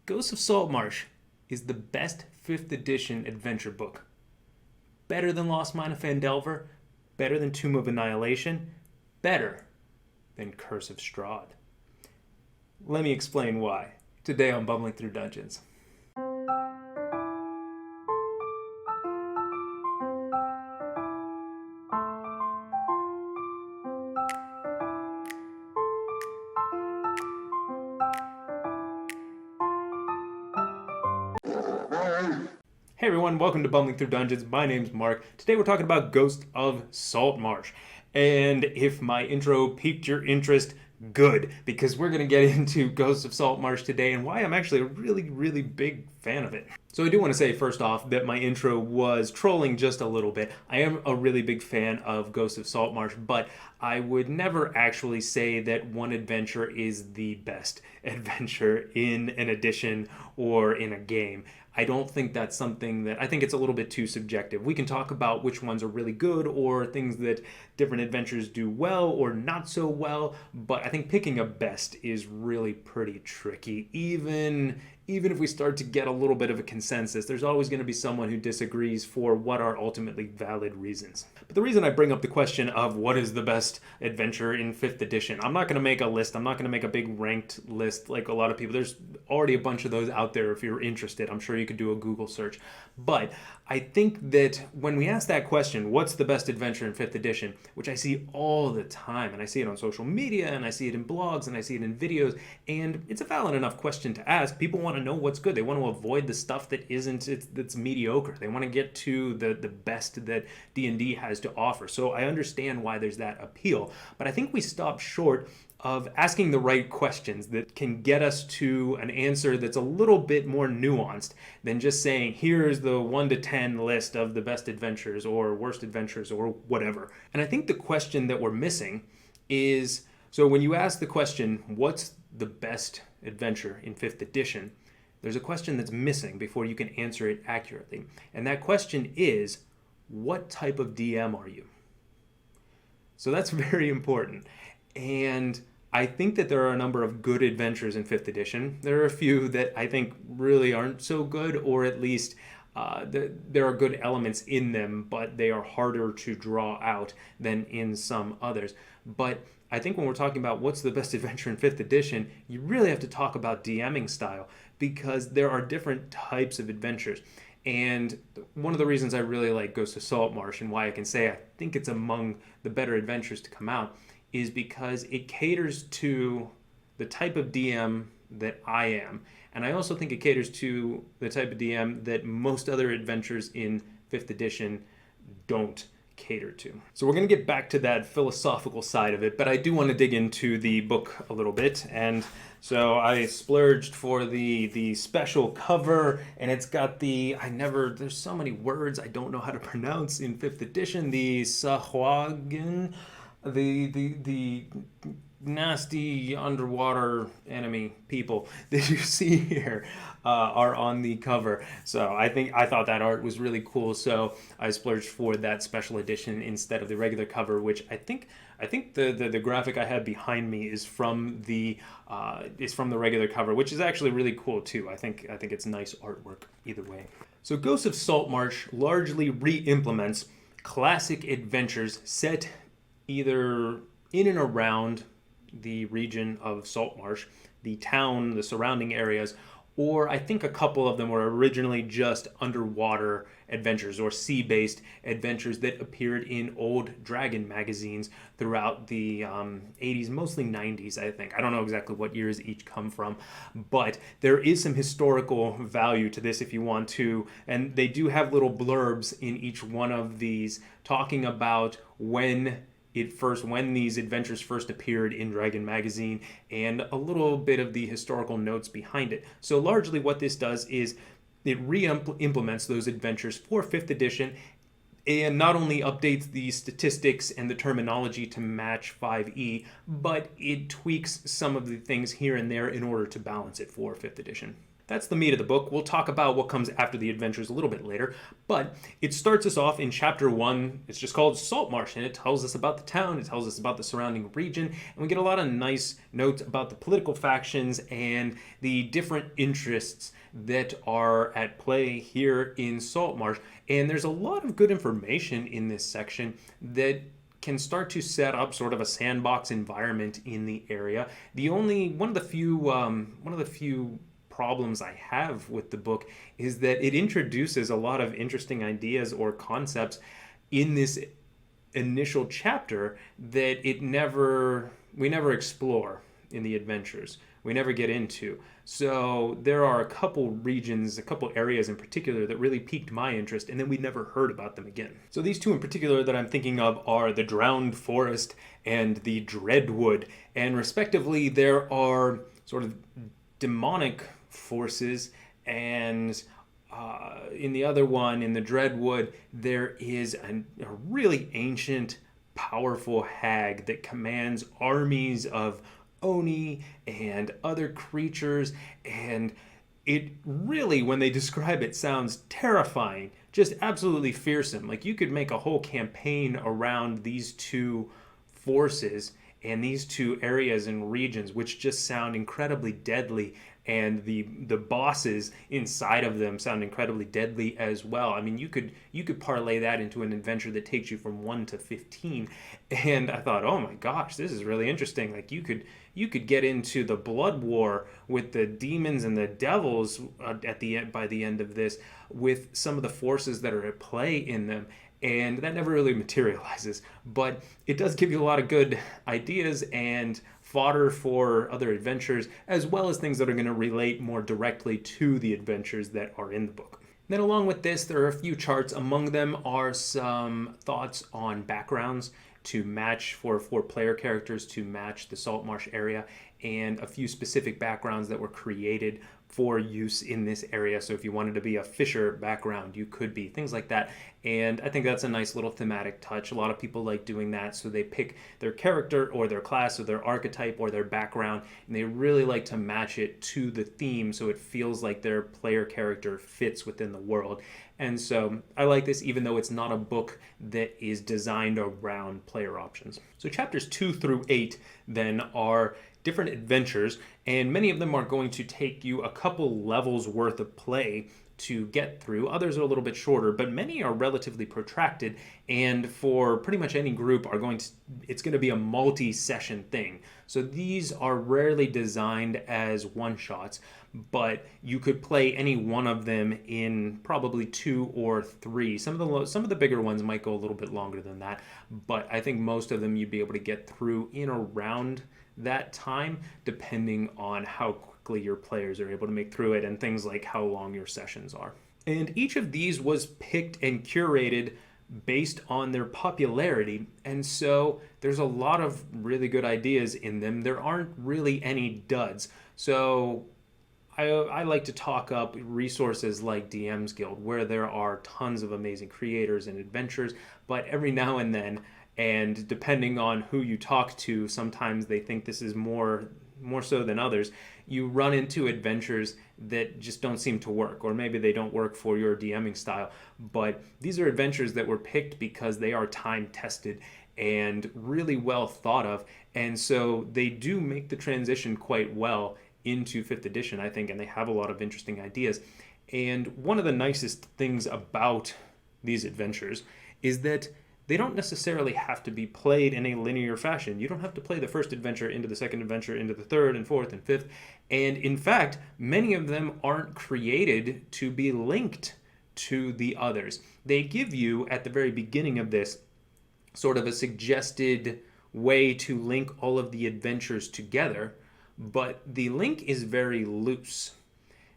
Ghosts of Saltmarsh is the best 5th edition adventure book. Better than Lost Mine of Phandelver, better than Tomb of Annihilation, better than Curse of Strahd. Let me explain why. Today on Bumbling Through Dungeons. Hey everyone, welcome to Bumbling Through Dungeons. My name's Mark. Today we're talking about Ghosts of Saltmarsh. And if my intro piqued your interest, good, because we're going to get into Ghosts of Saltmarsh today and why I'm actually a really big fan of it. So I do want to say first off that my intro was trolling just a little bit. I am a really big fan of Ghosts of Saltmarsh, but I would never actually say that one adventure is the best adventure in an edition or in a game. I don't think that's something that, I think it's a little bit too subjective. We can talk about which ones are really good or things that different adventures do well or not so well, but I think picking a best is really pretty tricky. Even if we start to get a little bit of a consensus, there's always going to be someone who disagrees for what are ultimately valid reasons. But the reason I bring up the question of what is the best adventure in 5th edition, I'm not going to make a list. I'm not going to make a big ranked list like a lot of people. There's already a bunch of those out there if you're interested. I'm sure you could do a Google search. But I think that when we ask that question, what's the best adventure in 5th edition, which I see all the time, and I see it on social media, and I see it in blogs, and I see it in videos, and it's a valid enough question to ask. People want to know what's good. They want to avoid the stuff that that's mediocre. They want to get to the best that D&D has to offer. So I understand why there's that appeal, but I think we stop short of asking the right questions that can get us to an answer that's a little bit more nuanced than just saying, here's the 1 to 10 list of the best adventures or worst adventures or whatever. And I think the question that we're missing is, so when you ask the question, what's the best adventure in 5th edition? There's a question that's missing before you can answer it accurately. And that question is, what type of DM are you? So that's very important. And I think that there are a number of good adventures in 5th edition. There are a few that I think really aren't so good, or at least there are good elements in them, but they are harder to draw out than in some others. But I think when we're talking about what's the best adventure in 5th edition, you really have to talk about DMing style, because there are different types of adventures. And one of the reasons I really like Ghosts of Saltmarsh and why I can say I think it's among the better adventures to come out is because it caters to the type of DM that I am. And I also think it caters to the type of DM that most other adventures in 5th edition don't cater to. So we're going to get back to that philosophical side of it, but I do want to dig into the book a little bit. And so I splurged for the special cover, and it's got there's so many words I don't know how to pronounce in 5th edition, the Sahuagin, the nasty underwater enemy people that you see here are on the cover. So I thought that art was really cool, so I splurged for that special edition instead of the regular cover, which I think the graphic I have behind me is from the regular cover, which is actually really cool too. I think it's nice artwork either way. So Ghosts of Saltmarsh largely re-implements classic adventures set either in and around the region of Saltmarsh, the town, the surrounding areas, or I think a couple of them were originally just underwater adventures or sea-based adventures that appeared in old Dragon magazines throughout the 80s, mostly 90s, I think. I don't know exactly what years each come from, but there is some historical value to this if you want to, and they do have little blurbs in each one of these talking about when these adventures first appeared in Dragon magazine and a little bit of the historical notes behind it. So largely what this does is it re-implements those adventures for 5th edition and not only updates the statistics and the terminology to match 5e, but it tweaks some of the things here and there in order to balance it for 5th edition. That's the meat of the book. We'll talk about what comes after the adventures a little bit later, but it starts us off in chapter 1. It's just called Saltmarsh, and it tells us about the town, it tells us about the surrounding region, and we get a lot of nice notes about the political factions and the different interests that are at play here in Saltmarsh. And there's a lot of good information in this section that can start to set up sort of a sandbox environment in the area. One of the few problems I have with the book is that it introduces a lot of interesting ideas or concepts in this initial chapter that we never explore in the adventures. We never get into. So there are a couple regions, a couple areas in particular that really piqued my interest, and then we never heard about them again. So these two in particular that I'm thinking of are the Drowned Forest and the Dreadwood. And respectively, there are sort of demonic forces, and in the other one, in the Dreadwood, there is a really ancient, powerful hag that commands armies of Oni and other creatures, and it really, when they describe it, sounds terrifying, just absolutely fearsome. Like, you could make a whole campaign around these two forces and these two areas and regions, which just sound incredibly deadly, and the bosses inside of them sound incredibly deadly as well. I mean, you could parlay that into an adventure that takes you from 1 to 15, and I thought, oh my gosh, this is really interesting. Like, you could get into the blood war with the demons and the devils by the end of this, with some of the forces that are at play in them. And that never really materializes, but it does give you a lot of good ideas and fodder for other adventures, as well as things that are going to relate more directly to the adventures that are in the book. Then along with this, there are a few charts. Among them are some thoughts on backgrounds to match for player characters to match the Saltmarsh area, and a few specific backgrounds that were created for use in this area. So if you wanted to be a fisher background, you could be, things like that. And I think that's a nice little thematic touch. A lot of people like doing that, so they pick their character or their class or their archetype or their background, and they really like to match it to the theme so it feels like their player character fits within the world. And so I like this, even though it's not a book that is designed around player options. So chapters 2 through 8 then are different adventures, and many of them are going to take you a couple levels worth of play to get through. Others are a little bit shorter, but many are relatively protracted, and for pretty much any group it's going to be a multi-session thing. So these are rarely designed as one-shots, but you could play any one of them in probably 2 or 3. Some of the bigger ones might go a little bit longer than that, but I think most of them you'd be able to get through in around that time, depending on how quickly your players are able to make through it, and things like how long your sessions are. And each of these was picked and curated based on their popularity, and so there's a lot of really good ideas in them. There aren't really any duds. So I like to talk up resources like DM's Guild, where there are tons of amazing creators and adventures, but every now and then, and depending on who you talk to, sometimes they think this is more so than others, you run into adventures that just don't seem to work, or maybe they don't work for your DMing style. But these are adventures that were picked because they are time tested and really well thought of, and so they do make the transition quite well into 5th edition, I think, and they have a lot of interesting ideas. And one of the nicest things about these adventures is that they don't necessarily have to be played in a linear fashion. You don't have to play the first adventure into the second adventure, into the third and fourth and fifth. And in fact, many of them aren't created to be linked to the others. They give you, at the very beginning of this, sort of a suggested way to link all of the adventures together, but the link is very loose.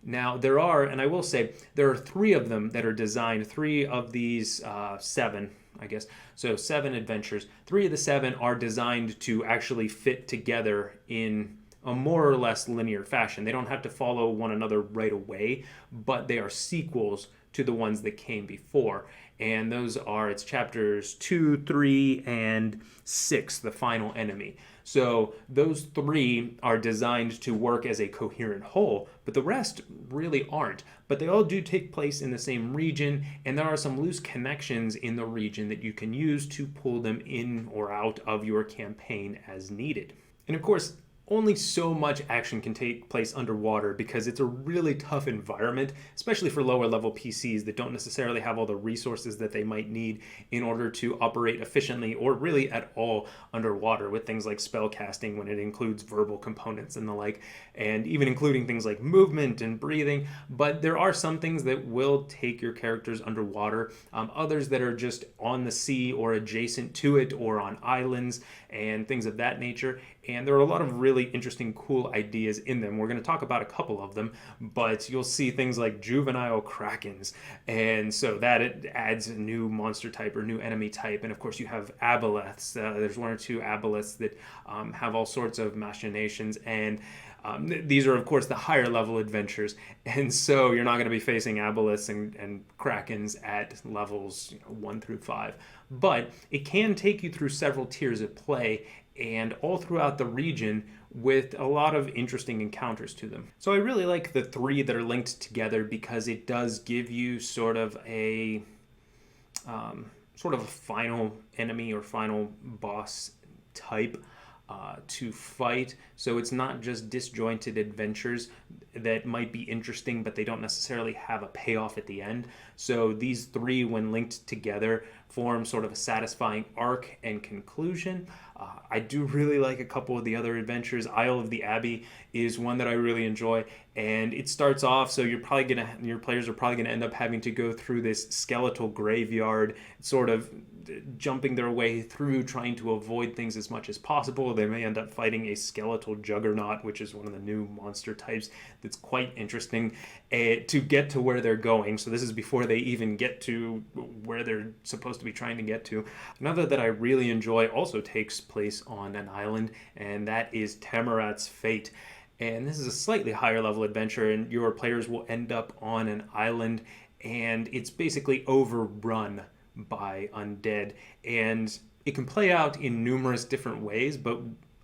Now, there are, and I will say, there are 3 of them that are designed, 3 of these 7, I guess. So 7 adventures. 3 of the 7 are designed to actually fit together in a more or less linear fashion. They don't have to follow one another right away, but they are sequels to the ones that came before. And those are, it's chapters 2, 3, and 6, the final enemy. So those 3 are designed to work as a coherent whole, but the rest really aren't. But they all do take place in the same region, and there are some loose connections in the region that you can use to pull them in or out of your campaign as needed. And of course, only so much action can take place underwater because it's a really tough environment, especially for lower level PCs that don't necessarily have all the resources that they might need in order to operate efficiently or really at all underwater, with things like spell casting when it includes verbal components and the like, and even including things like movement and breathing. But there are some things that will take your characters underwater, others that are just on the sea or adjacent to it or on islands and things of that nature. And there are a lot of really interesting, cool ideas in them. We're going to talk about a couple of them, but you'll see things like juvenile krakens. And so that it adds a new monster type or new enemy type. And of course, you have aboleths. There's 1 or 2 aboleths that have all sorts of machinations. And these are, of course, the higher level adventures. And so you're not going to be facing aboleths and krakens at levels 1 through 5. But it can take you through several tiers of play and all throughout the region with a lot of interesting encounters to them. So I really like the 3 that are linked together because it does give you sort of a final enemy or final boss type to fight. So it's not just disjointed adventures that might be interesting, but they don't necessarily have a payoff at the end. So these 3, when linked together, form sort of a satisfying arc and conclusion. I do really like a couple of the other adventures. Isle of the Abbey is one that I really enjoy, and it starts off so your players are probably gonna end up having to go through this skeletal graveyard, sort of jumping their way through, trying to avoid things as much as possible. They may end up fighting a skeletal juggernaut, which is one of the new monster types that's quite interesting, to get to where they're going. So this is before they even get to where they're supposed to be trying to get to. Another that I really enjoy also takes place on an island, and that is Tamarat's Fate. And this is a slightly higher level adventure, and your players will end up on an island, and it's basically overrun by undead. And it can play out in numerous different ways, but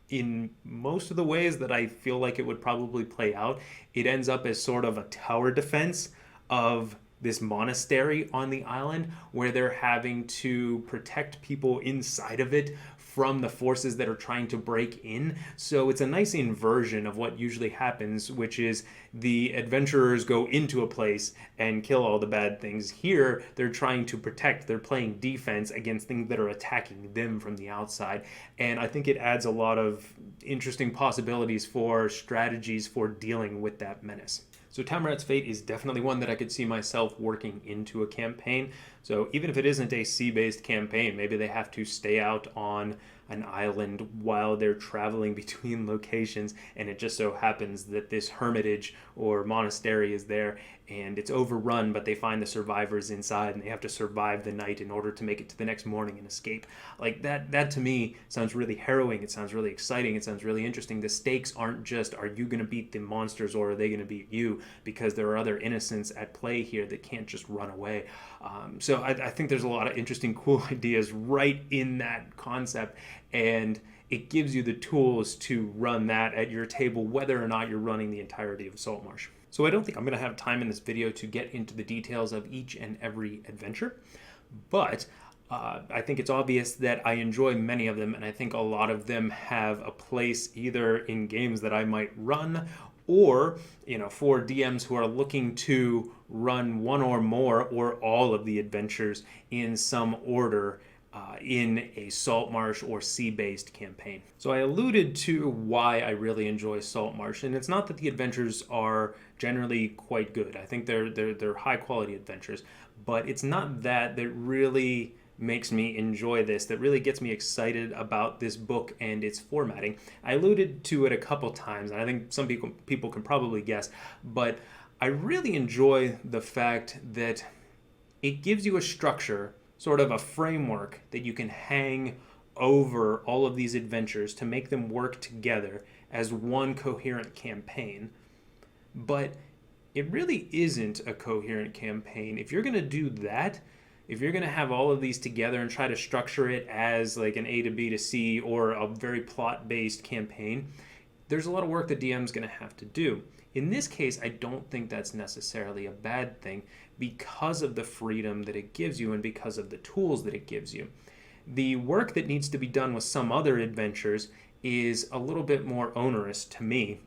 in most of the ways that I feel like it would probably play out, it ends up as sort of a tower defense of this monastery on the island, where they're having to protect people inside of it from the forces that are trying to break in. So it's a nice inversion of what usually happens, which is the adventurers go into a place and kill all the bad things. Here, they're trying to protect, they're playing defense against things that are attacking them from the outside. And I think it adds a lot of interesting possibilities for strategies for dealing with that menace. So Tamarat's Fate is definitely one that I could see myself working into a campaign. So even if it isn't a sea-based campaign, maybe they have to stay out on an island while they're traveling between locations, and it just so happens that this hermitage or monastery is there and it's overrun, but they find the survivors inside and they have to survive the night in order to make it to the next morning and escape. Like that to me sounds really harrowing. It sounds really exciting. It sounds really interesting. The stakes aren't just, are you going to beat the monsters or are they going to beat you? Because there are other innocents at play here that can't just run away. So I think there's a lot of interesting, cool ideas right in that concept, and it gives you the tools to run that at your table, whether or not you're running the entirety of Saltmarsh. So I don't think I'm going to have time in this video to get into the details of each and every adventure, but I think it's obvious that I enjoy many of them, and I think a lot of them have a place either in games that I might run, or for DMs who are looking to run one or more or all of the adventures in some order in a Saltmarsh or sea-based campaign. So I alluded to why I really enjoy Saltmarsh, and it's not that the adventures are generally quite good. I think they're high-quality adventures, but it's not that really makes me enjoy this, that really gets me excited about this book and its formatting. I alluded to it a couple times, and I think some people can probably guess, but I really enjoy the fact that it gives you a structure, sort of a framework that you can hang over all of these adventures to make them work together as one coherent campaign, but it really isn't a coherent campaign. If you're going to do that, if you're going to have all of these together and try to structure it as like an A to B to C or a very plot-based campaign, there's a lot of work the DM's going to have to do. In this case, I don't think that's necessarily a bad thing because of the freedom that it gives you and because of the tools that it gives you. The work that needs to be done with some other adventures is a little bit more onerous to me,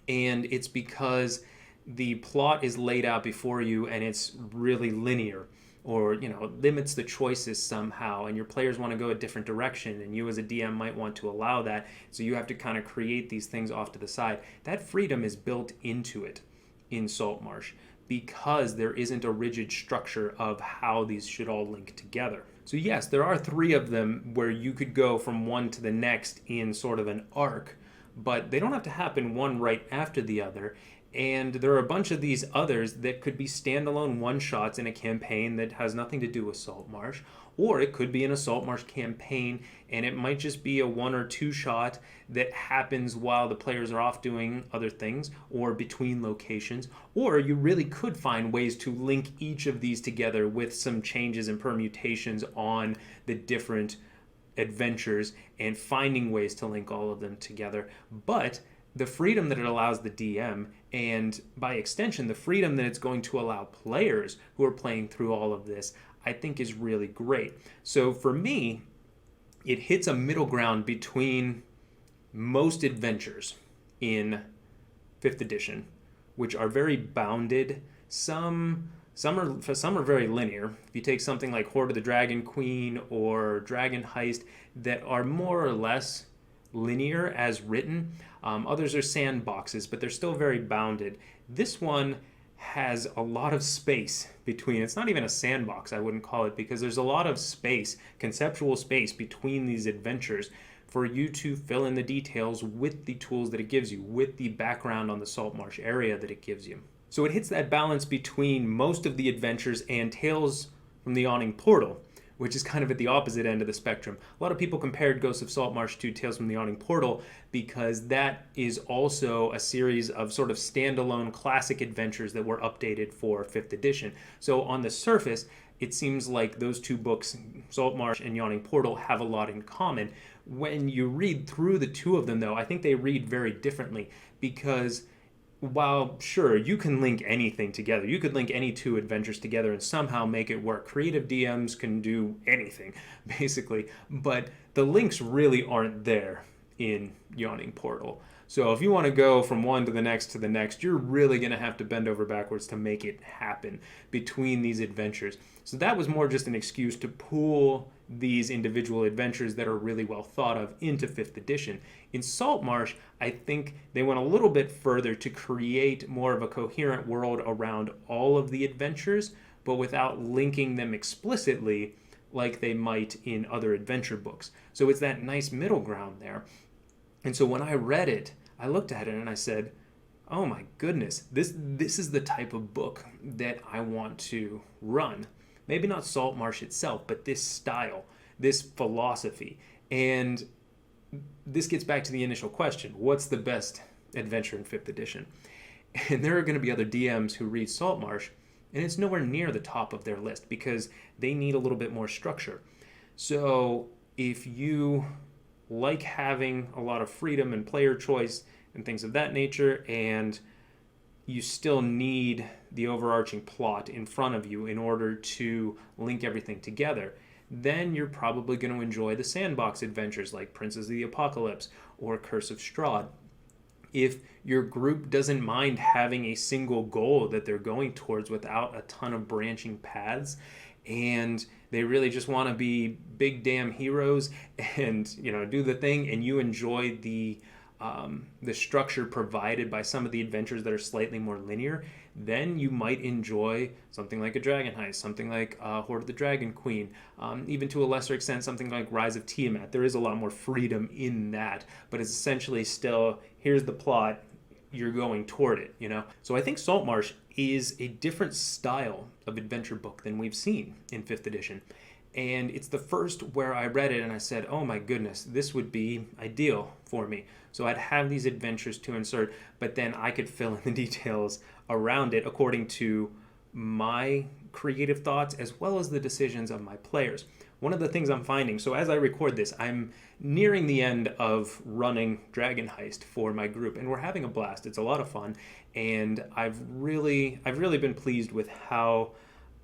and it's because the plot is laid out before you and it's really linear, or limits the choices somehow, and your players want to go a different direction, and you as a DM might want to allow that, so you have to kind of create these things off to the side. That freedom is built into it in Saltmarsh because there isn't a rigid structure of how these should all link together. So yes, there are 3 of them where you could go from one to the next in sort of an arc, but they don't have to happen one right after the other. And there are a bunch of these others that could be standalone one-shots in a campaign that has nothing to do with Saltmarsh, or it could be in a Saltmarsh campaign and it might just be a 1 or 2 shot that happens while the players are off doing other things or between locations, or you really could find ways to link each of these together with some changes and permutations on the different adventures and finding ways to link all of them together. But the freedom that it allows the DM, and by extension the freedom that it's going to allow players who are playing through all of this, I think is really great. So for me, it hits a middle ground between most adventures in 5th edition, which are very bounded. Some are very linear. If you take something like Hoard of the Dragon Queen or Dragon Heist, that are more or less linear as written. Others are sandboxes, but they're still very bounded. This one has a lot of space between. It's not even a sandbox, I wouldn't call it, because there's a lot of space, conceptual space between these adventures for you to fill in the details with the tools that it gives you, with the background on the Saltmarsh area that it gives you. So it hits that balance between most of the adventures and Tales from the Yawning Portal, which is kind of at the opposite end of the spectrum. A lot of people compared Ghosts of Saltmarsh to Tales from the Yawning Portal because that is also a series of sort of standalone classic adventures that were updated for 5th edition. So on the surface, it seems like those 2 books, Saltmarsh and Yawning Portal, have a lot in common. When you read through the 2 of them, though, I think they read very differently because while sure, you can link anything together, you could link any 2 adventures together and somehow make it work. Creative DMs can do anything, basically, but the links really aren't there in Yawning Portal. So if you want to go from one to the next, you're really going to have to bend over backwards to make it happen between these adventures. So that was more just an excuse to pool these individual adventures that are really well thought of into 5th edition. In Saltmarsh, I think they went a little bit further to create more of a coherent world around all of the adventures, but without linking them explicitly like they might in other adventure books. So it's that nice middle ground there. And so when I read it, I looked at it and I said, oh my goodness, this is the type of book that I want to run. Maybe not Saltmarsh itself, but this style, this philosophy. And this gets back to the initial question, what's the best adventure in 5th edition? And there are going to be other DMs who read Saltmarsh, and it's nowhere near the top of their list because they need a little bit more structure. So if you like having a lot of freedom and player choice and things of that nature, and you still need the overarching plot in front of you in order to link everything together, then you're probably going to enjoy the sandbox adventures like Princes of the Apocalypse or Curse of Strahd. If your group doesn't mind having a single goal that they're going towards without a ton of branching paths, and they really just want to be big damn heroes and do the thing, and you enjoy the structure provided by some of the adventures that are slightly more linear, then you might enjoy something like a Dragon Heist, something like Hoard of the Dragon Queen, even to a lesser extent something like Rise of Tiamat. There is a lot more freedom in that, but it's essentially still, here's the plot, you're going toward it, So I think Saltmarsh is a different style of adventure book than we've seen in 5th edition. And it's the first where I read it and I said, oh my goodness, this would be ideal for me. So I'd have these adventures to insert, but then I could fill in the details around it according to my creative thoughts as well as the decisions of my players. One of the things I'm finding, so as I record this, I'm nearing the end of running Dragon Heist for my group, and we're having a blast. It's a lot of fun, and I've really been pleased with how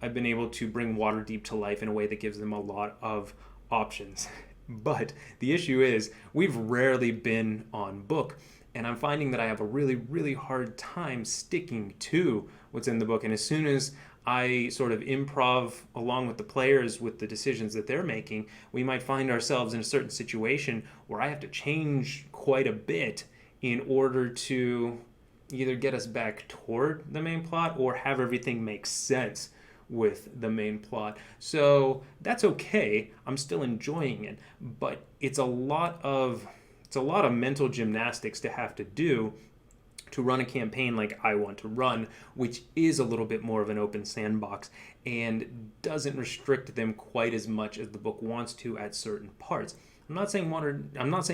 I've been able to bring Waterdeep to life in a way that gives them a lot of options. But the issue is we've rarely been on book, and I'm finding that I have a really hard time sticking to what's in the book. And as soon as I sort of improv along with the players with the decisions that they're making, we might find ourselves in a certain situation where I have to change quite a bit in order to either get us back toward the main plot or have everything make sense with the main plot. So that's okay. I'm still enjoying it, but it's a lot of mental gymnastics to have to do to run a campaign like I want to run, which is a little bit more of an open sandbox and doesn't restrict them quite as much as the book wants to at certain parts. I'm not saying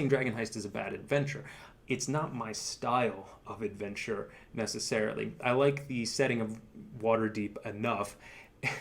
Dragon Heist is a bad adventure. It's not my style of adventure necessarily. I like the setting of Waterdeep enough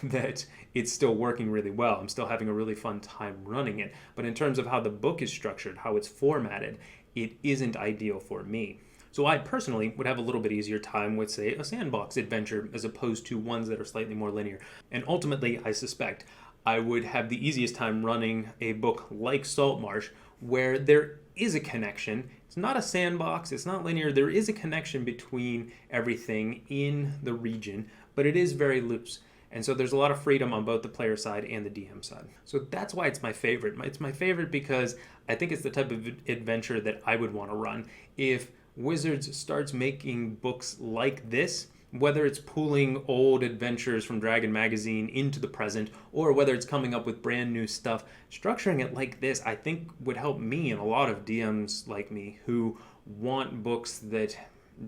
that it's still working really well. I'm still having a really fun time running it. But in terms of how the book is structured, how it's formatted, it isn't ideal for me. So I personally would have a little bit easier time with, say, a sandbox adventure as opposed to ones that are slightly more linear. And ultimately, I suspect I would have the easiest time running a book like Saltmarsh where there is a connection. It's not a sandbox, it's not linear. There is a connection between everything in the region, but it is very loose. And so there's a lot of freedom on both the player side and the DM side. So that's why it's my favorite. It's my favorite because I think it's the type of adventure that I would want to run. If Wizards starts making books like this, whether it's pulling old adventures from Dragon Magazine into the present, or whether it's coming up with brand new stuff, structuring it like this, I think would help me and a lot of DMs like me who want books that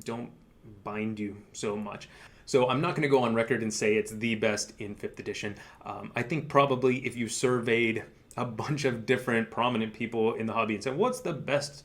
don't bind you so much. So I'm not going to go on record and say it's the best in 5th edition. I think probably if you surveyed a bunch of different prominent people in the hobby and said, what's the best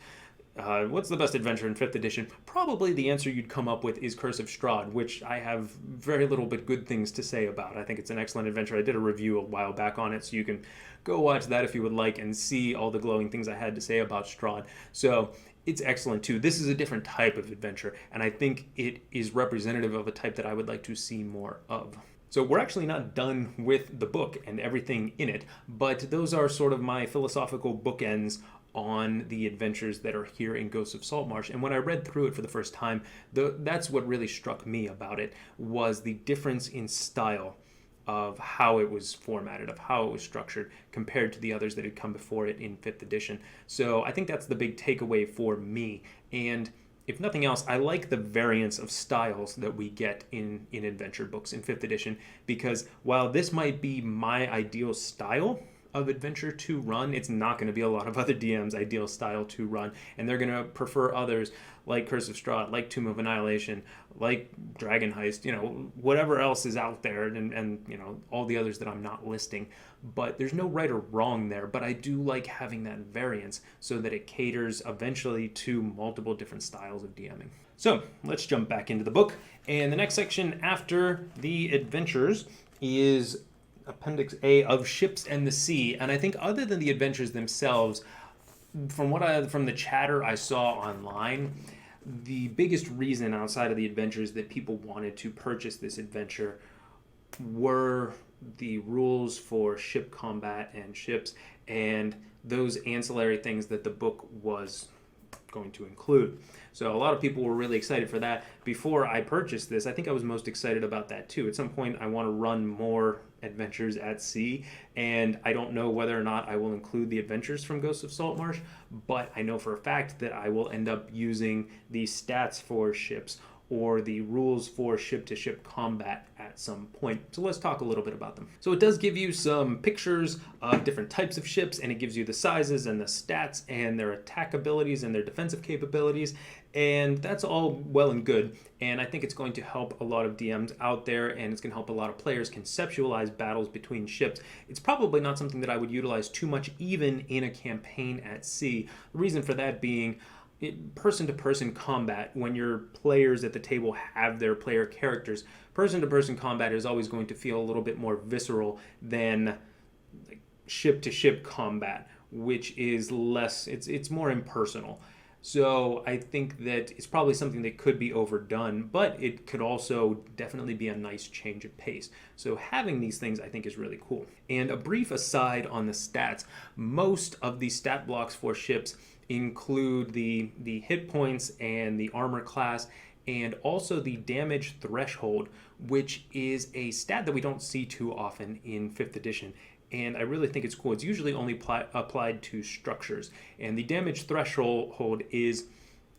adventure in 5th edition? Probably the answer you'd come up with is Curse of Strahd, which I have very little but good things to say about. I think it's an excellent adventure. I did a review a while back on it, so you can go watch that if you would like and see all the glowing things I had to say about Strahd. So it's excellent too. This is a different type of adventure, and I think it is representative of a type that I would like to see more of. So we're actually not done with the book and everything in it, but those are sort of my philosophical bookends on the adventures that are here in Ghosts of Saltmarsh. And when I read through it for the first time, that's what really struck me about it, was the difference in style of how it was formatted, of how it was structured, compared to the others that had come before it in 5th edition. So I think that's the big takeaway for me. And if nothing else, I like the variance of styles that we get in adventure books in 5th edition, because while this might be my ideal style of adventure to run, it's not going to be a lot of other DMs' ideal style to run, and they're going to prefer others like Curse of Strahd, like Tomb of Annihilation, like Dragon Heist, whatever else is out there, and all the others that I'm not listing. But there's no right or wrong there, but I do like having that variance so that it caters eventually to multiple different styles of DMing. So let's jump back into the book, and the next section after the adventures is Appendix A of Ships and the Sea. And I think other than the adventures themselves, from the chatter I saw online, the biggest reason outside of the adventures that people wanted to purchase this adventure were the rules for ship combat and ships and those ancillary things that the book was going to include. So a lot of people were really excited for that. Before I purchased this, I think I was most excited about that too. At some point, I want to run more adventures at sea, and I don't know whether or not I will include the adventures from Ghosts of Saltmarsh, but I know for a fact that I will end up using the stats for ships or the rules for ship-to-ship combat at at some point. So let's talk a little bit about them. So it does give you some pictures of different types of ships, and it gives you the sizes and the stats and their attack abilities and their defensive capabilities. And that's all well and good. And I think it's going to help a lot of DMs out there, and it's going to help a lot of players conceptualize battles between ships. It's probably not something that I would utilize too much, even in a campaign at sea. The reason for that being, person-to-person combat, when your players at the table have their player characters, person-to-person combat is always going to feel a little bit more visceral than like ship-to-ship combat, which is less, it's more impersonal. So I think that it's probably something that could be overdone, but it could also definitely be a nice change of pace. So having these things I think is really cool. And a brief aside on the stats, most of the stat blocks for ships include the hit points and the armor class, and also the damage threshold, which is a stat that we don't see too often in 5th edition. And I really think it's cool. It's usually only applied to structures. And the damage threshold is,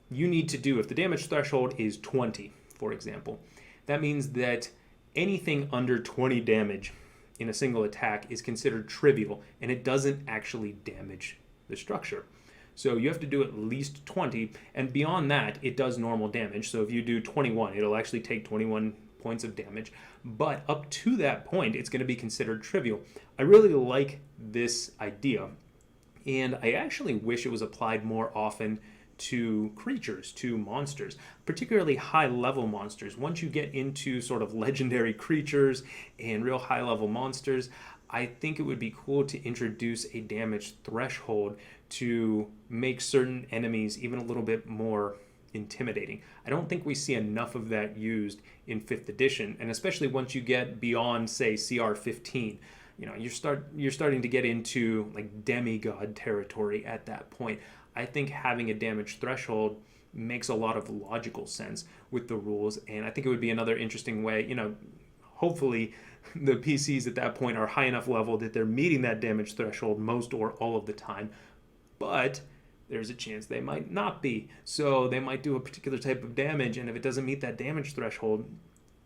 you need to do, if the damage threshold is 20, for example, that means that anything under 20 damage in a single attack is considered trivial, and it doesn't actually damage the structure. So you have to do at least 20, and beyond that, it does normal damage. So if you do 21, it'll actually take 21 points of damage, but up to that point it's going to be considered trivial. I really like this idea, and I actually wish it was applied more often to creatures, to monsters, particularly high level monsters. Once you get into sort of legendary creatures and real high level monsters, I think it would be cool to introduce a damage threshold to make certain enemies even a little bit more intimidating. I don't think we see enough of that used in 5th edition, and especially once you get beyond, say, CR 15, you're starting to get into like demigod territory at that point. I think having a damage threshold makes a lot of logical sense with the rules, and I think it would be another interesting way. Hopefully the PCs at that point are high enough level that they're meeting that damage threshold most or all of the time, but there's a chance they might not be. So they might do a particular type of damage, and if it doesn't meet that damage threshold,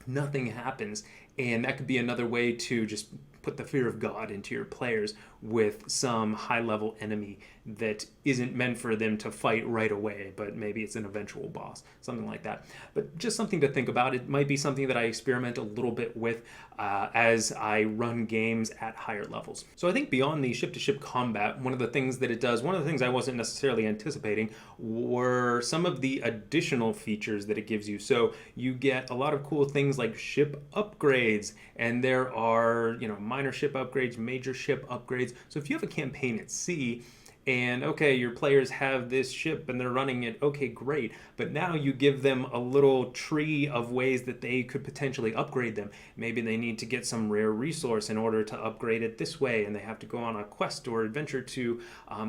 nothing happens. And that could be another way to just put the fear of God into your players with some high-level enemy that isn't meant for them to fight right away, but maybe it's an eventual boss, something like that. But just something to think about. It might be something that I experiment a little bit with as I run games at higher levels. So I think beyond the ship-to-ship combat, one of the things that it does, one of the things I wasn't necessarily anticipating, were some of the additional features that it gives you. So you get a lot of cool things like ship upgrades, and there are, minor ship upgrades, major ship upgrades. So if you have a campaign at sea, and okay, your players have this ship and they're running it, okay, great. But now you give them a little tree of ways that they could potentially upgrade them. Maybe they need to get some rare resource in order to upgrade it this way, and they have to go on a quest or adventure to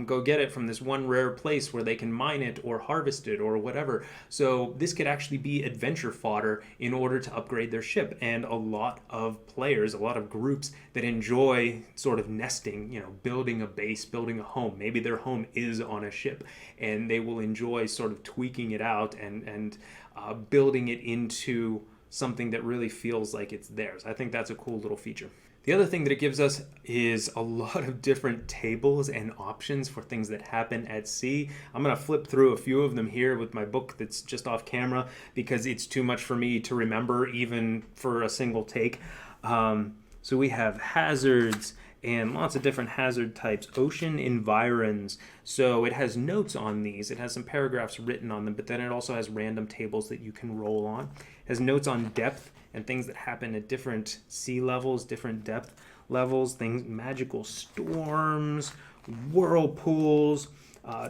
go get it from this one rare place where they can mine it or harvest it or whatever. So this could actually be adventure fodder in order to upgrade their ship. And a lot of players, a lot of groups that enjoy sort of nesting, building a base, building a home. Maybe their home is on a ship, and they will enjoy sort of tweaking it out and building it into something that really feels like it's theirs. I think that's a cool little feature. The other thing that it gives us is a lot of different tables and options for things that happen at sea. I'm going to flip through a few of them here with my book that's just off camera because it's too much for me to remember even for a single take. So we have hazards and lots of different hazard types. Ocean environs. So it has notes on these. It has some paragraphs written on them, but then it also has random tables that you can roll on. It has notes on depth and things that happen at different sea levels, different depth levels, things, magical storms, whirlpools,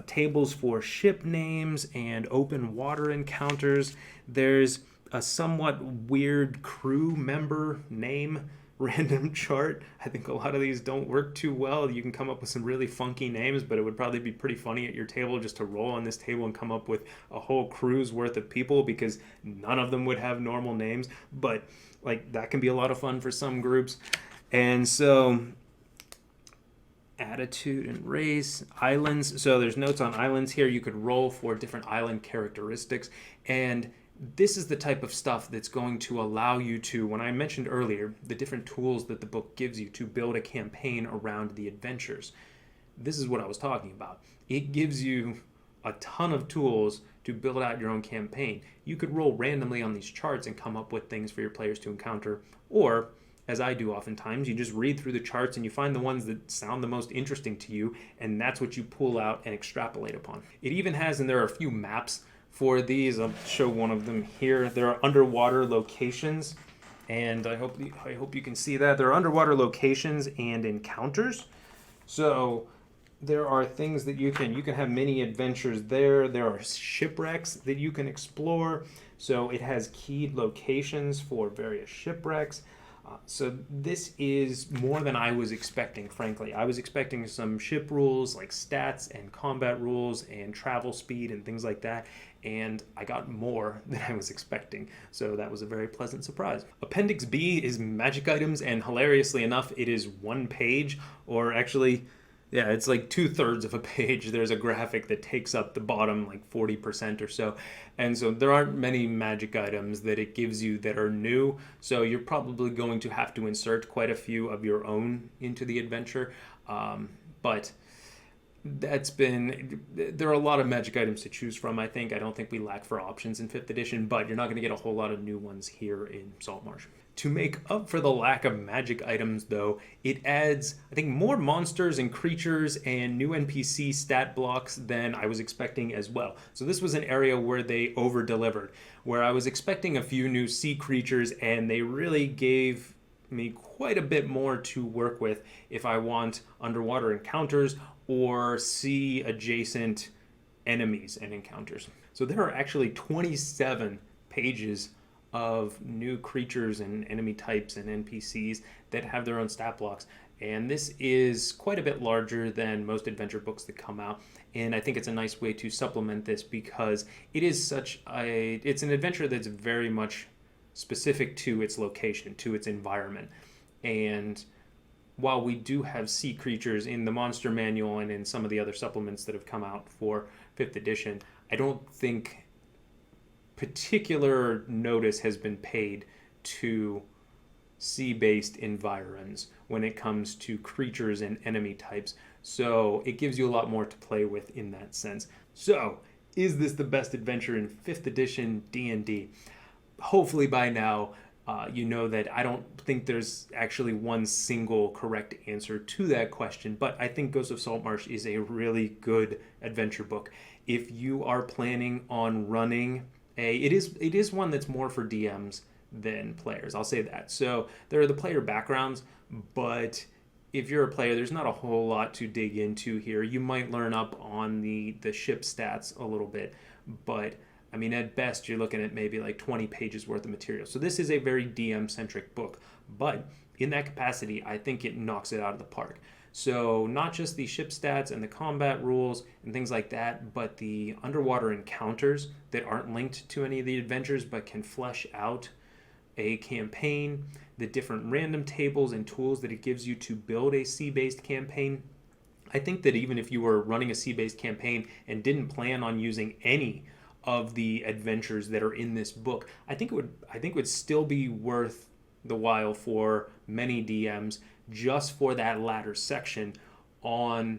tables for ship names and open water encounters. There's a somewhat weird crew member name random chart. I think a lot of these don't work too well. You can come up with some really funky names, but it would probably be pretty funny at your table just to roll on this table and come up with a whole crew's worth of people, because none of them would have normal names. But like, that can be a lot of fun for some groups. And so attitude and race, islands. So there's notes on islands here. You could roll for different island characteristics. And this is the type of stuff that's going to allow you to, when I mentioned earlier, the different tools that the book gives you to build a campaign around the adventures. This is what I was talking about. It gives you a ton of tools to build out your own campaign. You could roll randomly on these charts and come up with things for your players to encounter, or as I do oftentimes, you just read through the charts and you find the ones that sound the most interesting to you, and that's what you pull out and extrapolate upon. It even has, and there are a few maps for these. I'll show one of them here. There are underwater locations, and I hope you can see that. There are underwater locations and encounters. So there are things that you can have mini adventures there. There are shipwrecks that you can explore. So it has keyed locations for various shipwrecks. So this is more than I was expecting, frankly. I was expecting some ship rules like stats and combat rules and travel speed and things like that, and I got more than I was expecting. So that was a very pleasant surprise. Appendix B is magic items, and hilariously enough, it is one page, or actually, yeah, it's like 2/3 of a page. There's a graphic that takes up the bottom like 40% or so. And so there aren't many magic items that it gives you that are new. So you're probably going to have to insert quite a few of your own into the adventure. But there are a lot of magic items to choose from, I think. I don't think we lack for options in 5th edition, but you're not going to get a whole lot of new ones here in Saltmarsh. To make up for the lack of magic items, though, it adds, I think, more monsters and creatures and new NPC stat blocks than I was expecting as well. So this was an area where they over-delivered, where I was expecting a few new sea creatures, and they really gave me quite a bit more to work with if I want underwater encounters or sea adjacent enemies and encounters. So there are actually 27 pages of new creatures and enemy types and NPCs that have their own stat blocks. And this is quite a bit larger than most adventure books that come out. And I think it's a nice way to supplement this because it is it's an adventure that's very much specific to its location, to its environment. And while we do have sea creatures in the monster manual and in some of the other supplements that have come out for 5th edition, I don't think particular notice has been paid to sea-based environs when it comes to creatures and enemy types. So it gives you a lot more to play with in that sense. So is this the best adventure in 5th edition D&D? Hopefully by now you know that I don't think there's actually one single correct answer to that question, but I think Ghosts of Saltmarsh is a really good adventure book. If you are planning on running it is one that's more for DMs than players, I'll say that. So there are the player backgrounds, but if you're a player, there's not a whole lot to dig into here. You might learn up on the ship stats a little bit, but I mean, at best, you're looking at maybe like 20 pages worth of material. So this is a very DM-centric book, but in that capacity, I think it knocks it out of the park. So not just the ship stats and the combat rules and things like that, but the underwater encounters that aren't linked to any of the adventures but can flesh out a campaign, the different random tables and tools that it gives you to build a sea-based campaign. I think that even if you were running a sea-based campaign and didn't plan on using any of the adventures that are in this book, I think it would still be worth the while for many DMs just for that latter section on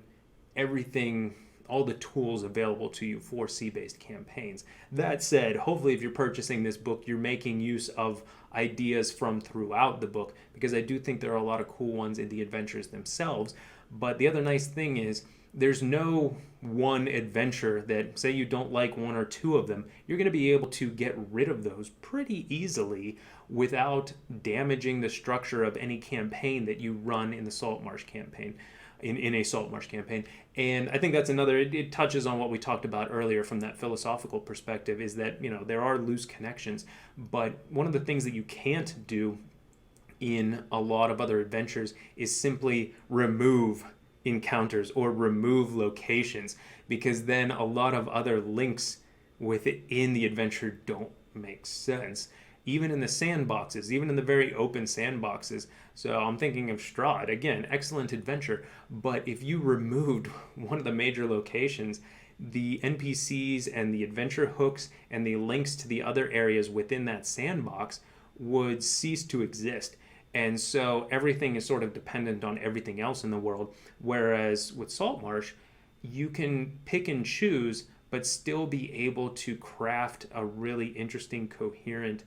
everything, all the tools available to you for sea-based campaigns. That said, hopefully if you're purchasing this book, you're making use of ideas from throughout the book, because I do think there are a lot of cool ones in the adventures themselves. But the other nice thing is there's no one adventure that, say you don't like one or two of them, you're going to be able to get rid of those pretty easily without damaging the structure of any campaign that you run in the Saltmarsh campaign, in a Saltmarsh campaign. And I think that's another, it touches on what we talked about earlier from that philosophical perspective, is that, you know, there are loose connections, but one of the things that you can't do in a lot of other adventures is simply remove encounters or remove locations, because then a lot of other links within the adventure don't make sense, even in the sandboxes, even in the very open sandboxes. So I'm thinking of Strahd, again, excellent adventure, but if you removed one of the major locations, the NPCs and the adventure hooks and the links to the other areas within that sandbox would cease to exist. And so everything is sort of dependent on everything else in the world. Whereas with Saltmarsh, you can pick and choose, but still be able to craft a really interesting, coherent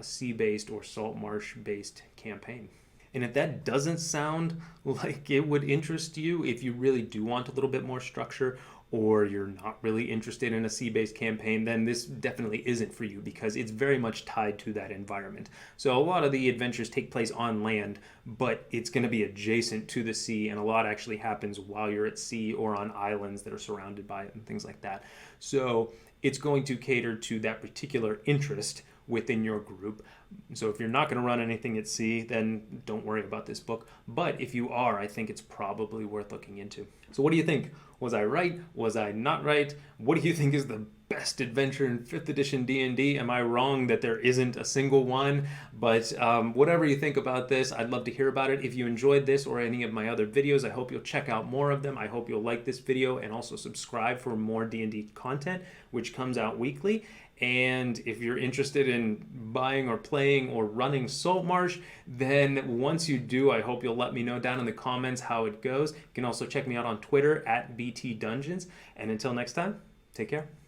sea-based or Saltmarsh-based campaign. And if that doesn't sound like it would interest you, if you really do want a little bit more structure, or you're not really interested in a sea-based campaign, then this definitely isn't for you because it's very much tied to that environment. So a lot of the adventures take place on land, but it's going to be adjacent to the sea, and a lot actually happens while you're at sea or on islands that are surrounded by it and things like that. So it's going to cater to that particular interest within your group. So if you're not going to run anything at sea, then don't worry about this book. But if you are, I think it's probably worth looking into. So what do you think? Was I right? Was I not right? What do you think is the best adventure in 5th edition D&D? Am I wrong that there isn't a single one? But whatever you think about this, I'd love to hear about it. If you enjoyed this or any of my other videos, I hope you'll check out more of them. I hope you'll like this video and also subscribe for more D&D content, which comes out weekly. And if you're interested in buying or playing or running Saltmarsh, then once you do, I hope you'll let me know down in the comments how it goes. You can also check me out on Twitter at BT Dungeons. And until next time, take care.